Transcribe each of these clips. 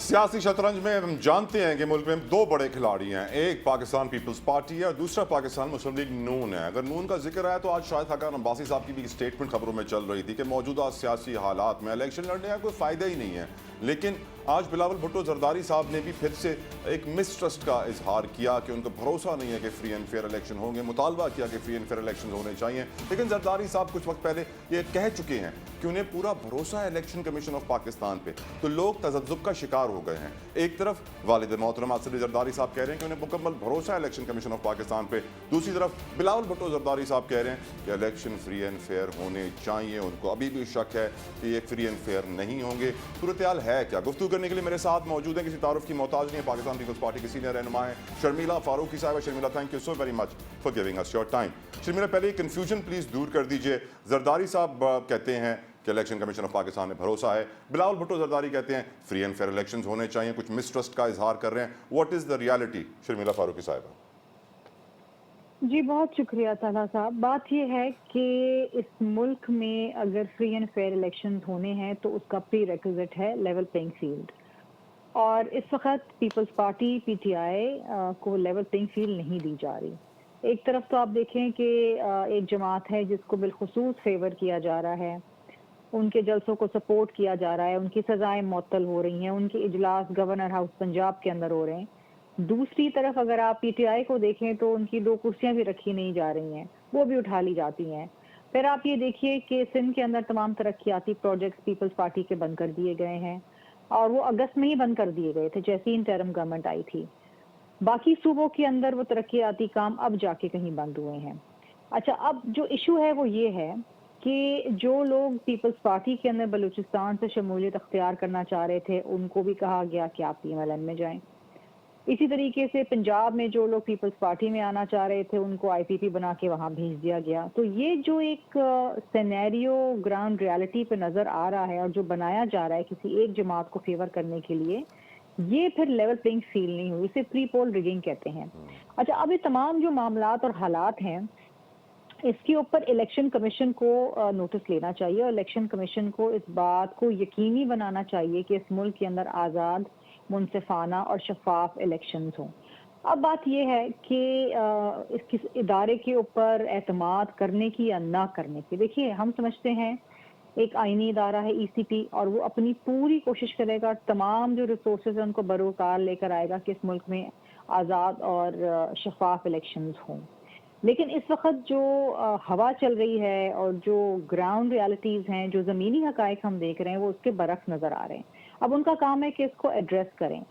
सियासी शतरंज में हम जानते हैं कि मुल्क में दो बड़े खिलाड़ी हैं, एक पाकिस्तान पीपल्स पार्टी है और दूसरा पाकिस्तान मुस्लिम लीग नून है। अगर नून का जिक्र आया तो आज शाहिद खाकान अब्बासी साहब की भी स्टेटमेंट खबरों में चल रही थी कि मौजूदा सियासी हालात में इलेक्शन लड़ने का कोई फ़ायदा ही नहीं है। लेकिन आज बिलावल भुट्टो जरदारी साहब ने भी फिर से एक मिसट्रस्ट का इजहार किया कि उनको भरोसा नहीं है कि फ्री एंड फेयर इलेक्शन होंगे, मुतालबा किया कि फ्री एंड फेयर इलेक्शन होने चाहिए। लेकिन जरदारी साहब कुछ वक्त पहले ये कह चुके हैं कि उन्हें पूरा भरोसा है इलेक्शन कमीशन ऑफ पाकिस्तान पे, तो लोग तजब्जुब का शिकार हो गए हैं। एक तरफ वालिद मोहतरम असद जरदारी साहब कह रहे हैं कि उन्हें मुकम्मल भरोसा है इलेक्शन कमीशन ऑफ पाकिस्तान पे, दूसरी तरफ बिलावल भुट्टो जरदारी साहब कह रहे हैं कि इलेक्शन फ्री एंड फेयर होने चाहिए। उनको अभी भी शक है कि ये फ्री एंड फेयर नहीं होंगे। सूरत हाल है क्या? गुफ्तगू करने के लिए मेरे साथ मौजूद है, किसी तारुफ की मोहताज नहीं है, पाकिस्तान पीपल्स पार्टी की सीनियर रहनुमा है शर्मिला फारूकी साहब। Sharmila, thank you so very much for giving us your time. Sharmila, पहले कंफ्यूजन प्लीज दूर कर दीजिए। जरदारी साहब कहते हैं कि इलेक्शन कमीशन ऑफ पाकिस्तान में भरोसा है, बिलावल भुट्टो जरदारी कहते हैं फ्री एंड फेयर इलेक्शंस होने चाहिए, कुछ मिसट्रस्ट का इजहार कर रहे हैं। What is the reality? Sharmila Farooqui साहब। जी बहुत शुक्रिया ताला साहब। बात यह है कि इस मुल्क में अगर फ्री एंड फेयर इलेक्शंस होने हैं तो उसका प्री रेक्विजिट है लेवल प्लेइंग फील्ड, और इस वक्त पीपल्स पार्टी पीटीआई को लेवल प्लेइंग फील्ड नहीं दी जा रही। एक तरफ तो आप देखें कि एक जमात है जिसको बिलखुसूस फेवर किया जा रहा है, उनके जलसों को सपोर्ट किया जा रहा है, उनकी सजाएं मुअत्तल हो रही हैं, उनके इजलास गवर्नर हाउस पंजाब के अंदर हो रहे हैं। दूसरी तरफ अगर आप पीटीआई को देखें तो उनकी 2 कुर्सियां भी रखी नहीं जा रही हैं, वो भी उठा ली जाती हैं। फिर आप ये देखिए कि सिंध के अंदर तमाम तरक्याती प्रोजेक्ट्स पीपल्स पार्टी के बंद कर दिए गए हैं, और वो अगस्त में ही बंद कर दिए गए थे जैसे ही इंटरिम गवर्नमेंट आई थी। बाकी सूबों के अंदर वो तरक्याती काम अब जाके कहीं बंद हुए हैं। अच्छा, अब जो इशू है वो ये है कि जो लोग पीपल्स पार्टी के अंदर बलूचिस्तान से शमूलियत अख्तियार करना चाह रहे थे उनको भी कहा गया कि आप पीएमएलएन में जाएं। इसी तरीके से पंजाब में जो लोग पीपल्स पार्टी में आना चाह रहे थे उनको आईपीपी बना के वहां भेज दिया गया। तो ये जो एक सिनेरियो ग्राउंड रियलिटी पे नजर आ रहा है और जो बनाया जा रहा है किसी एक जमात को फेवर करने के लिए, ये फिर लेवल प्लेइंग फील्ड नहीं हुई, इसे प्री पोल रिगिंग कहते हैं। अच्छा, अब ये तमाम जो मामलात और हालात हैं इसके ऊपर इलेक्शन कमीशन को नोटिस लेना चाहिए, और इलेक्शन कमीशन को इस बात को यकीनी बनाना चाहिए कि इस मुल्क के अंदर आज़ाद, मुनसिफाना और शफाफ इलेक्शंस हों। अब बात यह है कि इस इदारे के ऊपर एतमाद करने की या ना करने की, देखिए हम समझते हैं एक आईनी इदारा है ईसीपी, और वो अपनी पूरी कोशिश करेगा, तमाम जो रिसोर्सेज हैं उनको बरोकार लेकर आएगा कि इस मुल्क में आज़ाद और शफाफ इलेक्शंस हों। लेकिन इस वक्त जो हवा चल रही है और जो ग्राउंड रियलिटीज़ हैं, जो ज़मीनी हकायक हम देख रहे हैं, वो उसके बरक्स नज़र आ रहे हैं। अब उनका काम है कि इसको एड्रेस करें।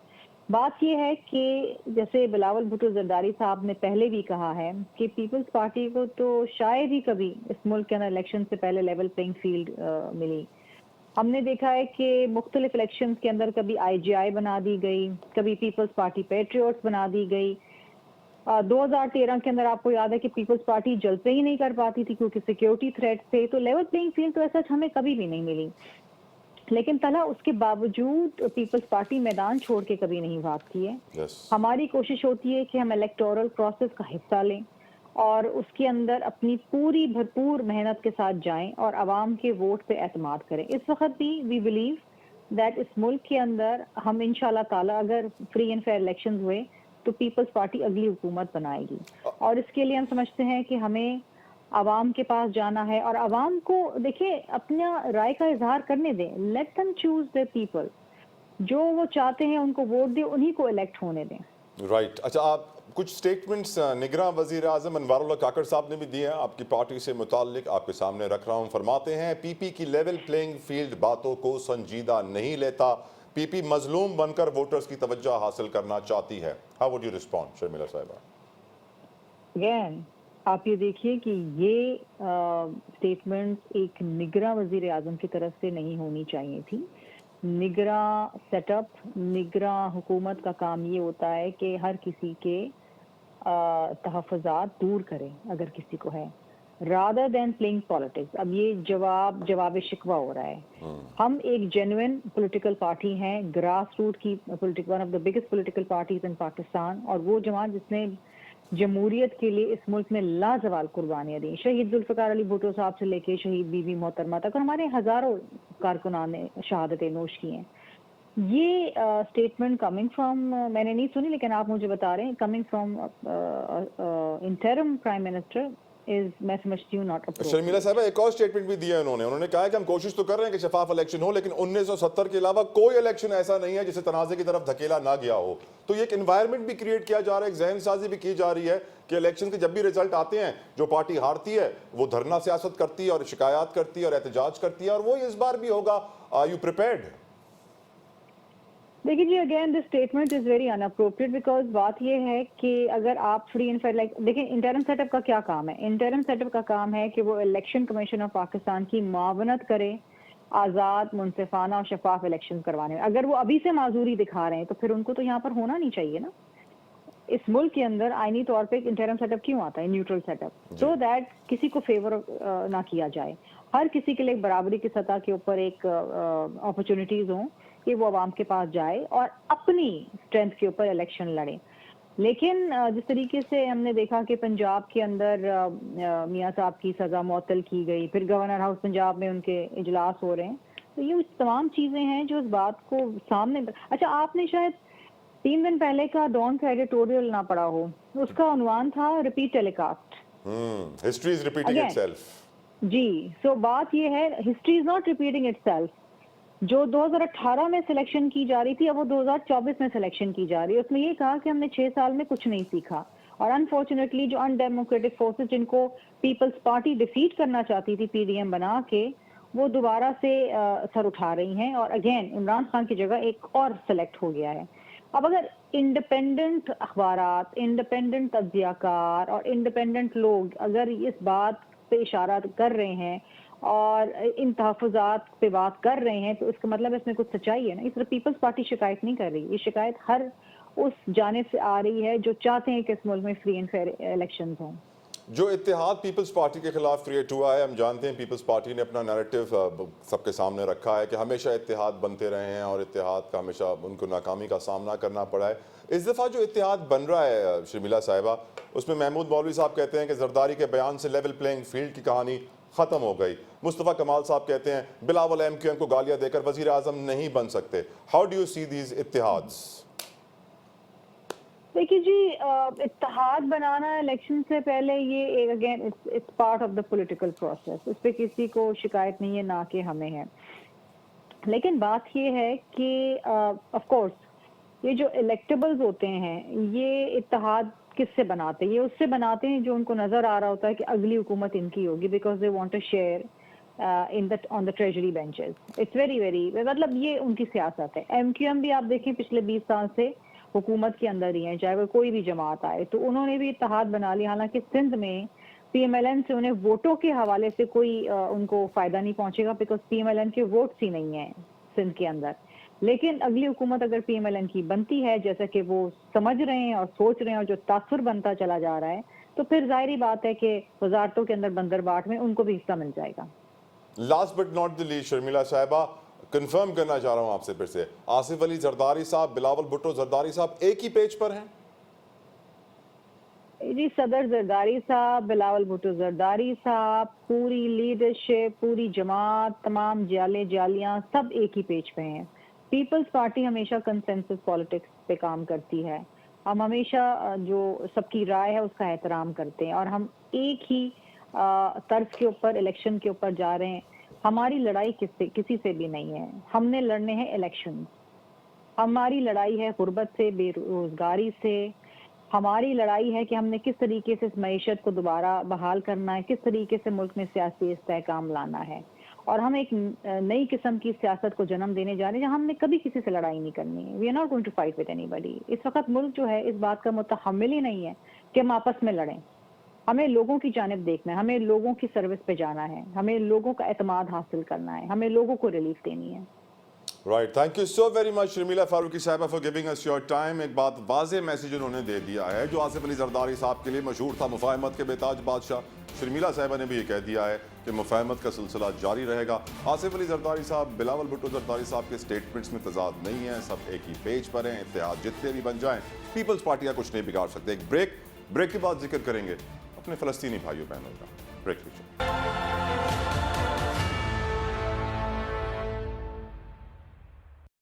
बात यह है कि जैसे बिलावल भुट्टो जरदारी साहब ने पहले भी कहा है कि पीपल्स पार्टी को तो शायद ही कभी इस मुल्क के अंदर इलेक्शन से पहले लेवल प्लेइंग फील्ड मिली। हमने देखा है कि मुख्तलिफ इलेक्शन के अंदर कभी आईजीआई बना दी गई, कभी पीपल्स पार्टी पैट्रियट्स बना दी गई। 2013 के अंदर आपको याद है कि पीपल्स पार्टी जलसे ही नहीं कर पाती थी क्योंकि सिक्योरिटी थ्रेट थे। तो लेवल प्लेइंग फील्ड तो ऐसा हमें कभी भी नहीं मिली, लेकिन तला उसके बावजूद पीपल्स पार्टी मैदान छोड़ के कभी नहीं भागती है। हमारी कोशिश होती है कि हम इलेक्टोरल प्रोसेस का हिस्सा लें और उसके अंदर अपनी पूरी भरपूर मेहनत के साथ जाएं और आवाम के वोट पे एतमाद करें। इस वक्त भी वी बिलीव दैट इस मुल्क के अंदर हम इंशाल्लाह ताला अगर फ्री एंड फेयर इलेक्शंस हुए तो पीपल्स पार्टी अगली हुकूमत बनाएगी, और इसके लिए हम समझते हैं कि हमें आवाम के पास जाना है और आवाम को देखिए अपना राय का इजहार करने दें। Let them choose the people, जो वो चाहते हैं उनको वोट दें, उन्हीं को इलेक्ट होने दें। राइट। अच्छा, आप कुछ स्टेटमेंट्स निगरान वज़ीर आज़म अनवारुल्लाह काकड़ साहब ने भी दिए हैं आपकी पार्टी से मुताल्लिक, आपके सामने रख रहा हूँ। फरमाते हैं पीपी की लेवल प्लेइंग फील्ड बातों को संजीदा नहीं लेता, पीपी मजलूम बनकर वोटर्स की तवज्जो हासिल करना चाहती है। How would you respond Sharmila साहिबा? अगेन आप ये देखिए कि ये स्टेटमेंट एक निगरां वज़ीर आज़म की तरफ से नहीं होनी चाहिए थी। निगरां सेटअप, निगरां हुकूमत का काम ये होता है कि हर किसी के तहफ़्फ़ुज़ात दूर करें अगर किसी को है, रादर देन प्लेइंग पॉलिटिक्स। अब ये जवाब शिकवा हो रहा है। हम एक जेन्युइन पॉलिटिकल पार्टी हैं, ग्रास रूट की one of the biggest political parties in Pakistan, और वो जमात जिसने जमहूरियत के लिए इस मुल्क में लाजवाब कुर्बानियाँ दी। शहीद जुल्फ़िकार अली भुट्टो साहब से लेके शहीद बीबी मोहतरमा तक, और हमारे हज़ारों कारकुनान ने शहादतें नोश की हैं। ये स्टेटमेंट कमिंग फ्रॉम, मैंने नहीं सुनी लेकिन आप मुझे बता रहे हैं, coming from interim prime minister is, मैं समझती हूँ, नॉट अप्रोप्रिएट। शर्मिला साहब एक और स्टेटमेंट भी दिया है उन्होंने कहा है कि हम कोशिश तो कर रहे हैं कि शफाफ इलेक्शन हो, लेकिन 1970 के अलावा कोई इलेक्शन ऐसा नहीं है जिसे तनाज़े की तरफ धकेला ना गया हो। तो ये एक एनवायरनमेंट भी क्रिएट किया जा रहा है, एक जहन साजी भी की जा रही है कि इलेक्शन के जब भी रिजल्ट आते हैं, जो पार्टी हारती है वो धरना सियासत करती है और शिकायत करती है और एहतजाज करती है, और वो इस बार भी होगा। Are you prepared? देखिए जी, again this statement is very unappropriate, because बात ये है कि अगर आप फ्री एंड फेयर, लाइक देखिए, इंटरिम सेटअप का क्या काम है? इंटरिम सेटअप का काम है कि वो इलेक्शन कमीशन ऑफ पाकिस्तान की मावनत करे आज़ाद, मुनसिफाना और शफाफ इलेक्शन करवाने में। अगर वो अभी से माजूरी दिखा रहे हैं तो फिर उनको तो यहाँ पर होना नहीं चाहिए ना। इस मुल्क के अंदर आईनी तौर पे एक इंटरिम सेटअप क्यों आता है, न्यूट्रल सेटअप, सो दैट किसी को फेवर ना किया जाए, हर किसी के लिए एक बराबरी की सतह के ऊपर एक अपॉर्चुनिटीज हों कि वो आवाम के पास जाए और अपनी स्ट्रेंथ के ऊपर इलेक्शन लड़े। लेकिन जिस तरीके से हमने देखा कि पंजाब के अंदर मियां साहब की सज़ा मुअत्तल की गई, फिर गवर्नर हाउस पंजाब में उनके इजलास हो रहे हैं, तो ये तमाम चीज़ें हैं जो इस बात को सामने। अच्छा, आपने शायद 3 दिन पहले का डॉन का एडिटोरियल ना पढ़ा हो, उसका उन्वान था repeat telecast, history is repeating itself. जी, सो बात ये है, history is not repeating itself. जो 2018 में सिलेक्शन की जा रही थी, अब वो 2024 में सिलेक्शन की जा रही है। उसमें ये कहा कि हमने 6 साल में कुछ नहीं सीखा, और अनफॉर्चुनेटली जो अनडेमोक्रेटिक फोर्सेस जिनको पीपल्स पार्टी डिफीट करना चाहती थी पीडीएम बना के, वो दोबारा से सर उठा रही हैं, और अगेन इमरान खान की जगह एक और सेलेक्ट हो गया है। अब अगर इंडिपेंडेंट अखबारात, इंडिपेंडेंट तज्जियाकार और इंडिपेंडेंट लोग अगर इस बात पे इशारा कर रहे हैं और इन तहफ़्फ़ुज़ात पे बात कर रहे हैं, तो इसका मतलब इसमें कुछ सच्चाई है ना। इस पीपल्स पार्टी शिकायत नहीं कर रही, ये शिकायत हर उस जानिब से आ रही है जो चाहते हैं कि इस मुल्क में फ्री एंड फेयर इलेक्शंस हों। जो इत्तेहाद पीपल्स पार्टी के खिलाफ क्रिएट हुआ है, हम जानते हैं पीपल्स पार्टी ने अपना नैरेटिव सबके सामने रखा है कि हमेशा इत्तेहाद बनते रहे हैं और इत्तेहाद का हमेशा उनको नाकामी का सामना करना पड़ा है। इस दफ़ा जो इत्तेहाद बन रहा है शर्मिला साहिबा, उसमें महमूद मौलवी साहब कहते हैं कि जरदारी के बयान से लेवल प्लेइंग फील्ड की कहानी ख़त्म हो गई। मुस्तफ़ा कमाल साहब कहते हैं बिलावल MQM को गालियाँ देकर वज़ीर आज़म नहीं बन सकते। How do you see these इत्तेहाद्स? देखिए जी, इत्तेहाद बनाना इलेक्शन से पहले ये again it's part of the political process, इस पे किसी को शिकायत नहीं है, ना कि हमें है। लेकिन बात ये है कि ऑफ कोर्स ये जो इलेक्टेबल्स होते हैं, ये इत्तेहाद किससे बनाते हैं? ये उससे बनाते हैं जो उनको नजर आ रहा होता है कि अगली हुकूमत इनकी होगी, because they want to share in the on the treasury benches. It's very very, मतलब ये उनकी सियासत है। MQM भी आप देखें पिछले 20 साल से हुकूमत के अंदर ही है, चाहे वो कोई भी जमात आए, तो उन्होंने भी इत्तेहाद बना लिया। हालांकि सिंध में PMLN से उन्हें वोटों के हवाले से कोई उनको फायदा नहीं पहुंचेगा, बिकॉज PMLN के वोट्स ही नहीं है सिंध के अंदर। लेकिन अगली हुकूमत अगर PMLN की बनती है, जैसा कि वो समझ रहे हैं और सोच रहे हैं, और जो तासुर बनता चला जा रहा है, तो फिर जाहिर बात है कि वजारतों के अंदर बंदरबाट में उनको भी हिस्सा मिल जाएगा। Last but not the least Sharmila साहिबा, कंफर्म करना चाह रहा हूं आपसे फिर से, आसिफ अली जरदारी साहब, बिलावल भुट्टो जरदारी साहब एक ही पेज पर हैं? जी, सदर जरदारी साहब, बिलावल भुट्टो जरदारी साहब, पूरी लीडरशिप, पूरी जमात, तमाम जालियां सब एक ही पेज पे हैं। पीपल्स पार्टी हमेशा कंसेंसस पॉलिटिक्स पे काम करती है। हम हमेशा जो सबकी राय है उसका एहतराम करते हैं, और हम एक ही तर्ज के ऊपर इलेक्शन के ऊपर जा रहे हैं। हमारी लड़ाई किसी से भी नहीं है, हमने लड़ने हैं इलेक्शन। हमारी लड़ाई है गुर्बत से, बेरोजगारी से। हमारी लड़ाई है कि हमने किस तरीके से इस मईशत को दोबारा बहाल करना है, किस तरीके से मुल्क में सियासी इस्तेहकाम लाना है, और हम एक नई किस्म की सियासत को जन्म देने जा रहे हैं जहां हमने कभी किसी से लड़ाई नहीं करनी है। We are not going to fight with anybody. इस वक्त मुल्क जो है इस बात का मुतहम्मिल ही नहीं है कि हम आपस में लड़ें। हमें लोगों की जानिब देखना है, हमें लोगों की सर्विस पे जाना है, हमें लोगों का एतमाद हासिल करना है, हमें लोगों को रिलीफ देनी है। Right, thank you so very much Sharmila Farooqui साहिबा for giving us your time. एक बात वाज़ेह मैसेज उन्होंने दे दिया है जो आसिफ अली जरदारी साहब के लिए मशहूर था, मुफाहमत के बेताज बादशाह। शर्मिला साहिबा ने भी ये कह दिया है कि मुफाहमत का सिलसिला जारी रहेगा। आसिफ अली जरदारी साहब, बिलावल भुट्टो जरदारी साहब के स्टेटमेंट्स में तजाद नहीं है, सब एक ही पेज पर हैं। इत्तेहाद जितने भी बन जाएं, पीपल्स पार्टी का कुछ नहीं बिगाड़ सकते। एक ब्रेक के बाद जिक्र करेंगे अपने फ़लस्तीनी भाइयों बहनों का। ब्रेक लीजिए।